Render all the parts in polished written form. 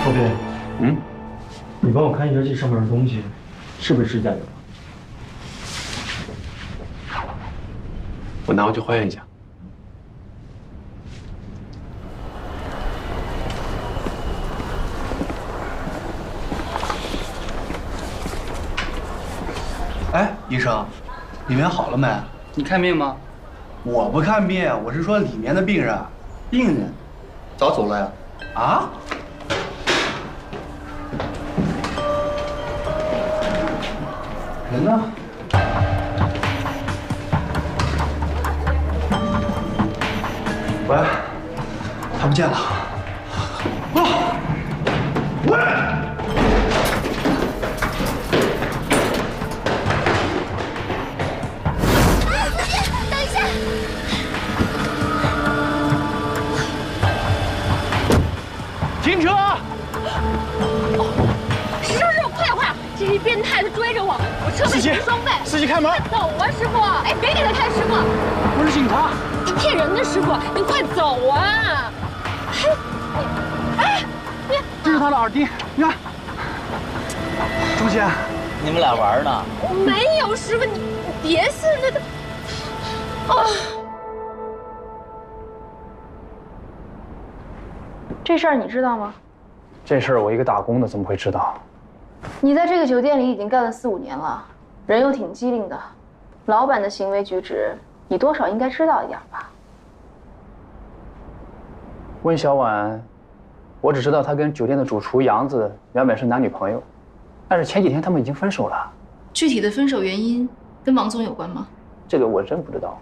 后边，你帮我看一下这上面的东西，是不是指甲油？我拿回去还原一下。哎，医生，里面好了没？你看病吗？我不看病，我是说里面的病人。病人早走了呀？啊？人呢？喂，他不见了。啊！喂！等一下！停车！师傅，快点快点！这是变态，他追着我，我车费赔双倍。司机开门！走啊，师傅！哎，别给他看，师傅！我是警察。他骗人的，师傅，您快走啊！你，这是他的耳钉，你看。钟欣，你们俩玩呢？我没有，师傅，你别信那个。啊！这事儿你知道吗？这事儿我一个打工的怎么会知道？你在这个酒店里已经干了4、5年了，人又挺机灵的，老板的行为举止你多少应该知道一点吧？温小婉，我只知道她跟酒店的主厨杨子原本是男女朋友，但是前几天他们已经分手了。具体的分手原因跟王总有关吗？这个我真不知道。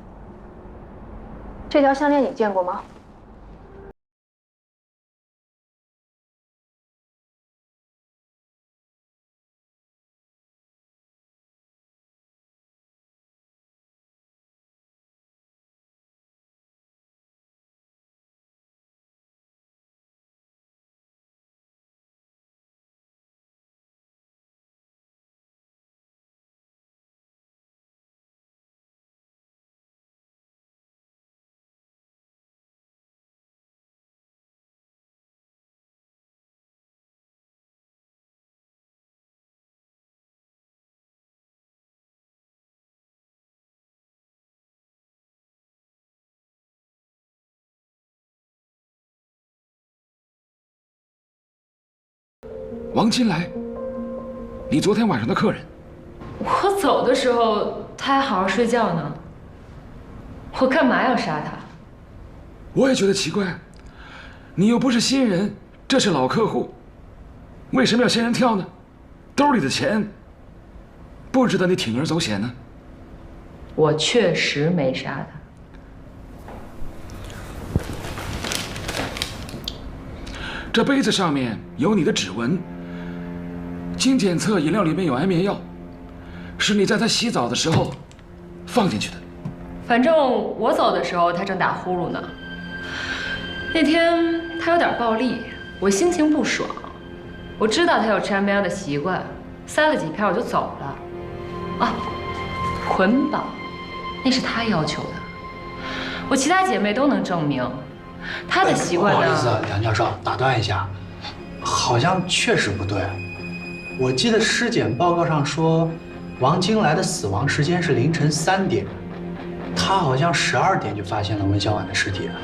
这条项链你见过吗？王金来，你昨天晚上的客人。我走的时候，他还好好睡觉呢。我干嘛要杀他？我也觉得奇怪，你又不是新人，这是老客户，为什么要仙人跳呢？兜里的钱，不值得你铤而走险呢？我确实没杀他。这杯子上面有你的指纹。经检测，饮料里面有安眠药，是你在他洗澡的时候放进去的。反正我走的时候，他正打呼噜呢。那天他有点暴力，我心情不爽。我知道他有吃安眠药的习惯，塞了几片我就走了。啊，捆绑，那是他要求的。我其他姐妹都能证明，他的习惯呢。不好意思，梁教授，打断一下，好像确实不对。我记得尸检报告上说，王金来的死亡时间是凌晨3点，他好像12点就发现了温小婉的尸体了。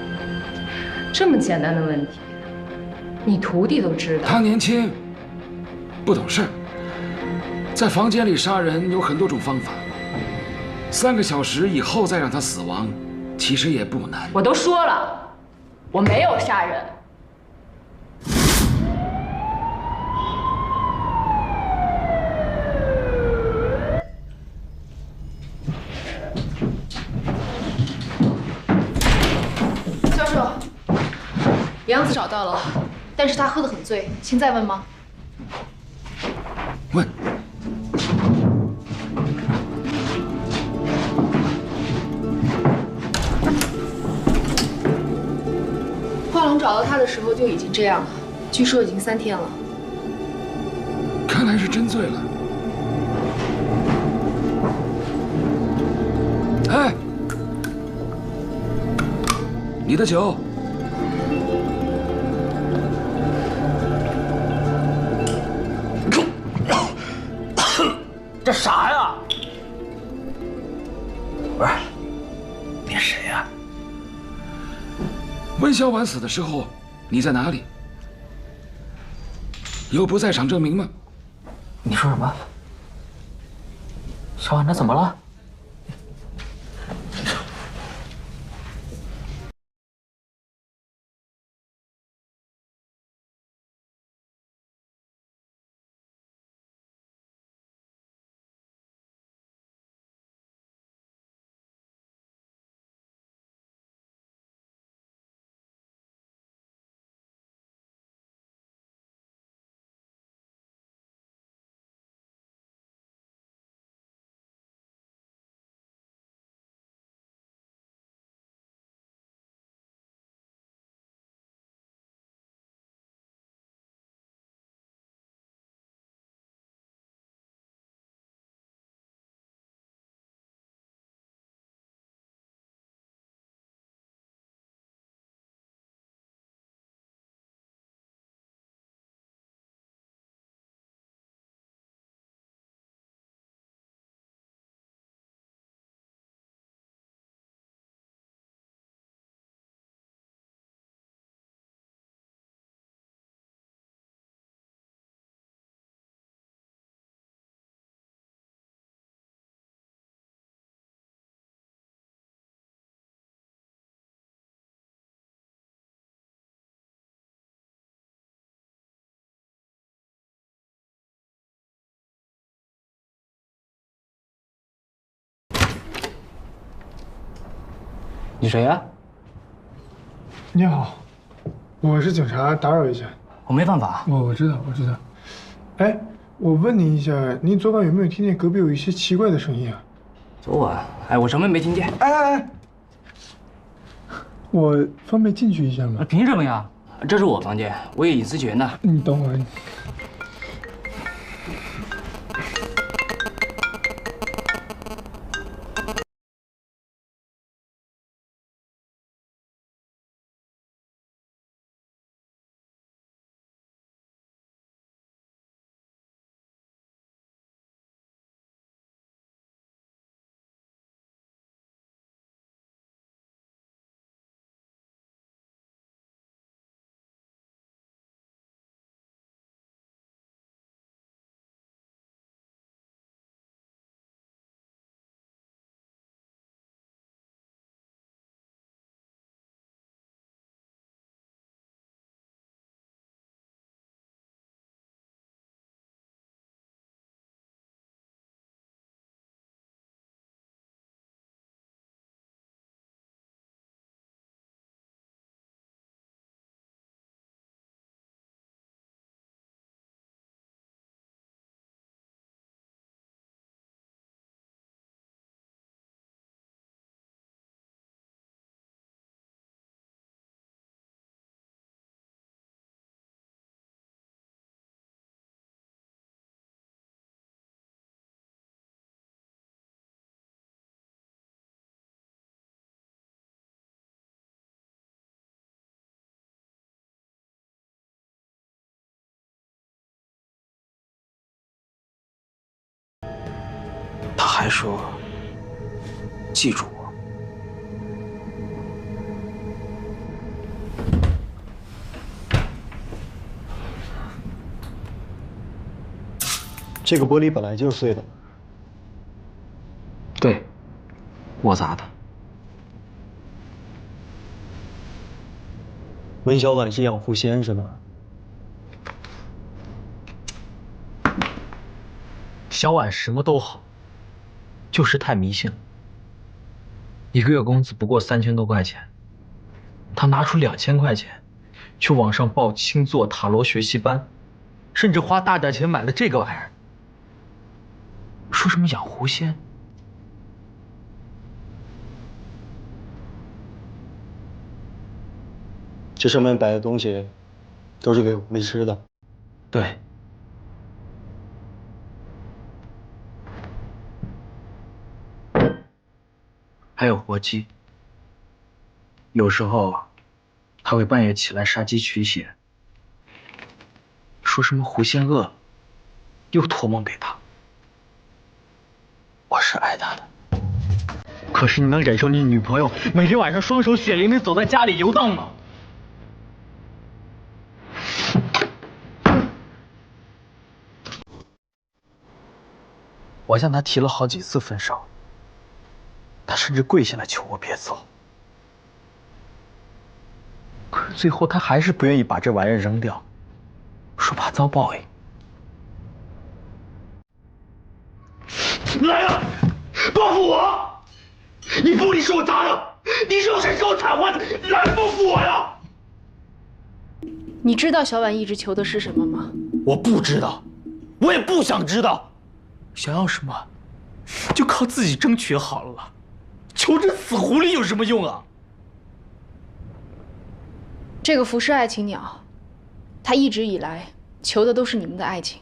这么简单的问题，你徒弟都知道。他年轻，不懂事儿，在房间里杀人有很多种方法。3个小时以后再让他死亡，其实也不难。我都说了，我没有杀人。教授，杨子找到了，但是他喝得很醉，请再问吗？问。画龙找到他的时候就已经这样了，据说已经3天了。看来是真醉了。哎，你的酒。这啥呀？不是，你谁呀？温小婉死的时候，你在哪里？有不在场证明吗？你说什么？小婉，她怎么了？你谁呀？你好，我是警察，打扰一下。我没犯法。我知道。哎，我问您一下，您昨晚有没有听见隔壁有一些奇怪的声音啊？昨晚？哎，我什么也没听见。哎，我方便进去一下吗？凭什么呀？这是我房间，我有隐私权的。你等会儿。他还说：“记住我。”这个玻璃本来就是碎的。对，我砸的。温小婉是养狐仙是吧？小婉什么都好，就是太迷信了。一个月工资不过3000多块钱，她拿出2000块钱去网上报星座塔罗学习班，甚至花大价钱买了这个玩意儿。说什么养狐仙？这上面摆的东西都是给狐狸吃的。对。还有活鸡，有时候他会半夜起来杀鸡取血，说什么狐仙饿了，又托梦给他。可是你能忍受你女朋友每天晚上双手血淋淋走在家里游荡吗？我向他提了好几次分手，他甚至跪下来求我别走。可是最后他还是不愿意把这玩意儿扔掉，说怕遭报应。来啊，报复我！你不理是我砸的，你是用谁给我惨换的？来报复我呀！你知道小婉一直求的是什么吗？我不知道，我也不想知道。想要什么，就靠自己争取好了。求这死狐狸有什么用啊？这个浮世爱情鸟，它一直以来求的都是你们的爱情。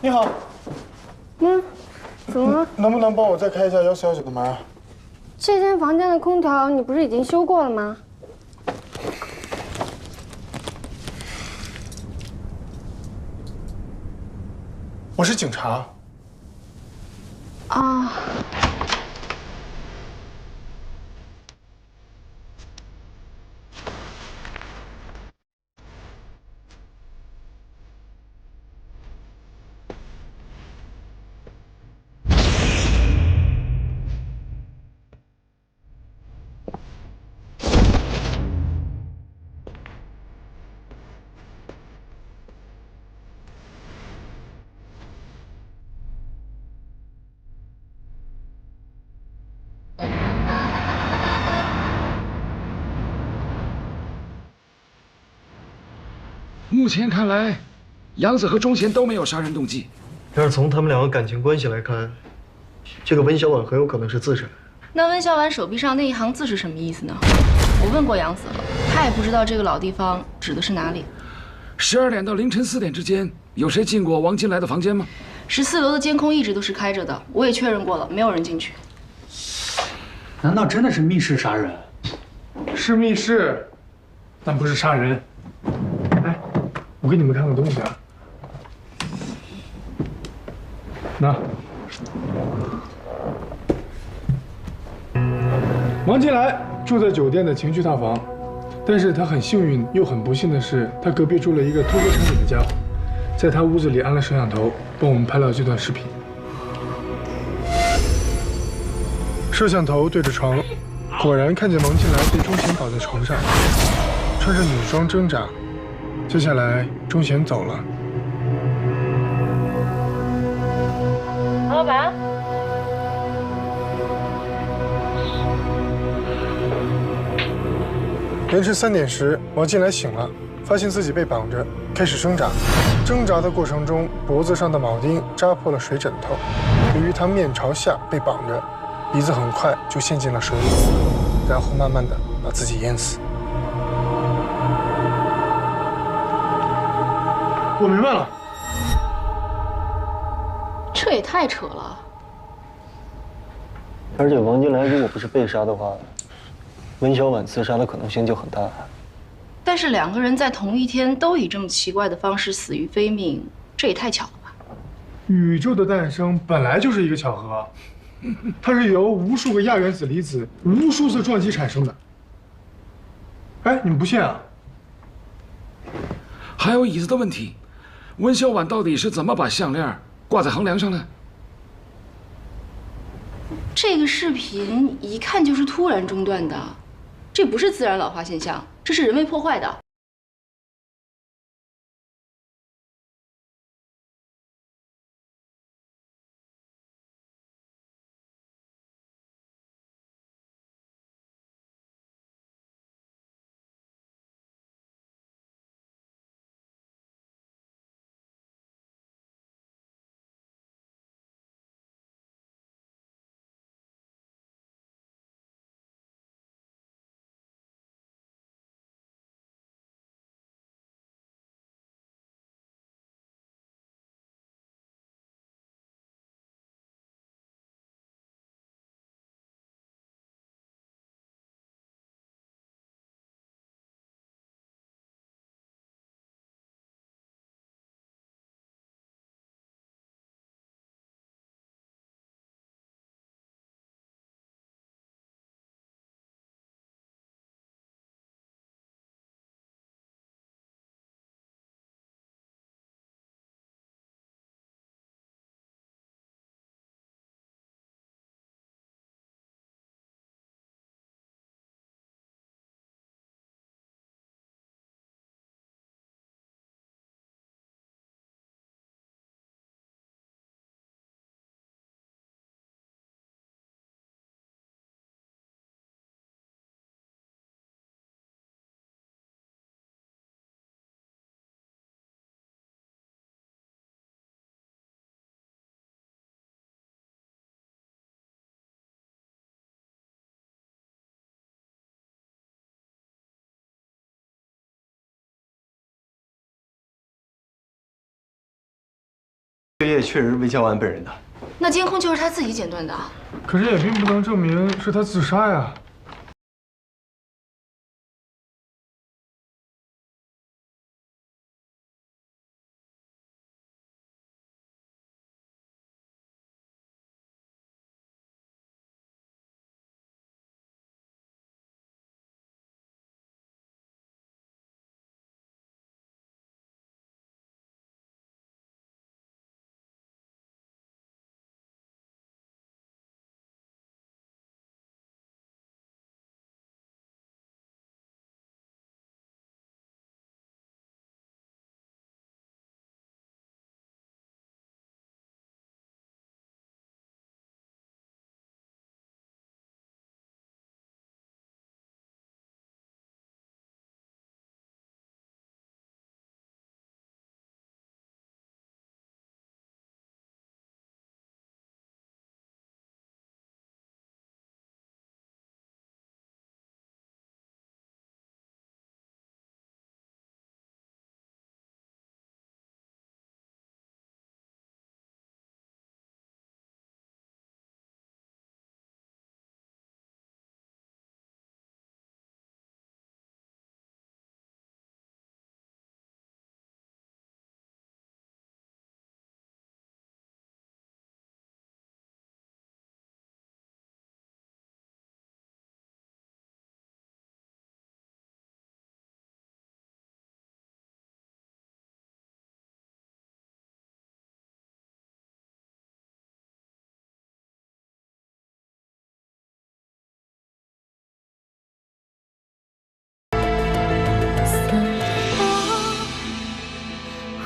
你好，怎么了？能不能帮我再开一下姚小姐的门？这间房间的空调你不是已经修过了吗？我是警察。啊。目前看来，杨子和钟贤都没有杀人动机。但是从他们两个感情关系来看，这个温小婉很有可能是自杀。那温小婉手臂上那一行字是什么意思呢？我问过杨子了，他也不知道这个老地方指的是哪里。12点到凌晨4点之间，有谁进过王金来的房间吗？14楼的监控一直都是开着的，我也确认过了，没有人进去。难道真的是密室杀人？是密室，但不是杀人。哎，我给你们看个东西啊。那，王金来住在酒店的情趣套房，但是他很幸运又很不幸的是，他隔壁住了一个偷窥成瘾的家伙，在他屋子里安了摄像头，帮我们拍了这段视频。摄像头对着床，果然看见王金来被钟贤倒在床上，穿着女装挣扎。接下来，钟贤走了。老板，凌晨3点时，王金来醒了，发现自己被绑着，开始挣扎。挣扎的过程中，脖子上的铆钉扎破了水枕头。由于他面朝下被绑着，鼻子很快就陷进了水里，然后慢慢的把自己淹死。我明白了。这也太扯了。而且王金来如果不是被杀的话，温小婉自杀的可能性就很大。但是2个人在同一天都以这么奇怪的方式死于非命，这也太巧了吧？宇宙的诞生本来就是一个巧合，它是由无数个亚原子离子、无数次撞击产生的。哎，你们不信啊？还有椅子的问题，温小婉到底是怎么把项链挂在横梁上的？这个视频一看就是突然中断的，这不是自然老化现象，这是人为破坏的。血液确实是魏小婉本人的。那监控就是他自己剪断的。可是也并不能证明是他自杀呀。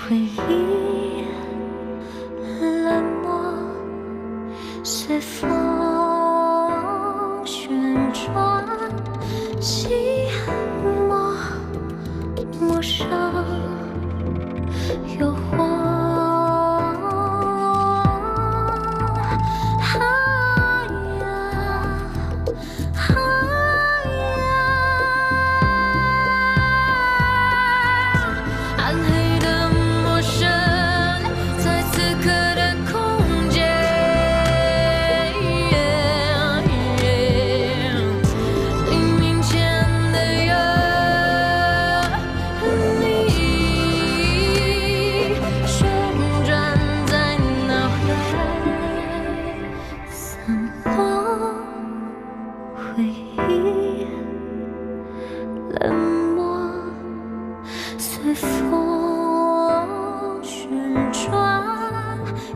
回忆冷漠，随风旋转，寂寞陌生诱惑。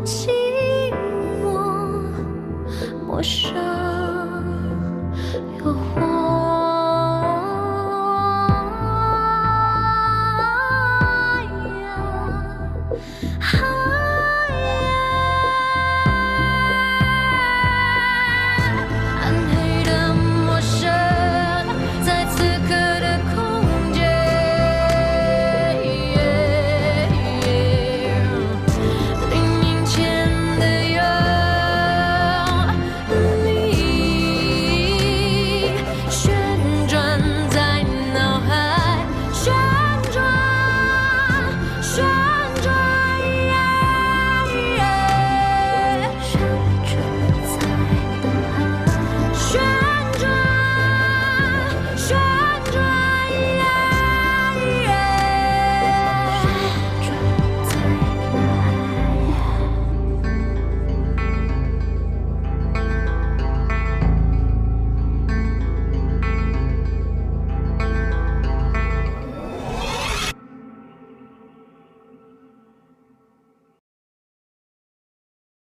寂寞陌生。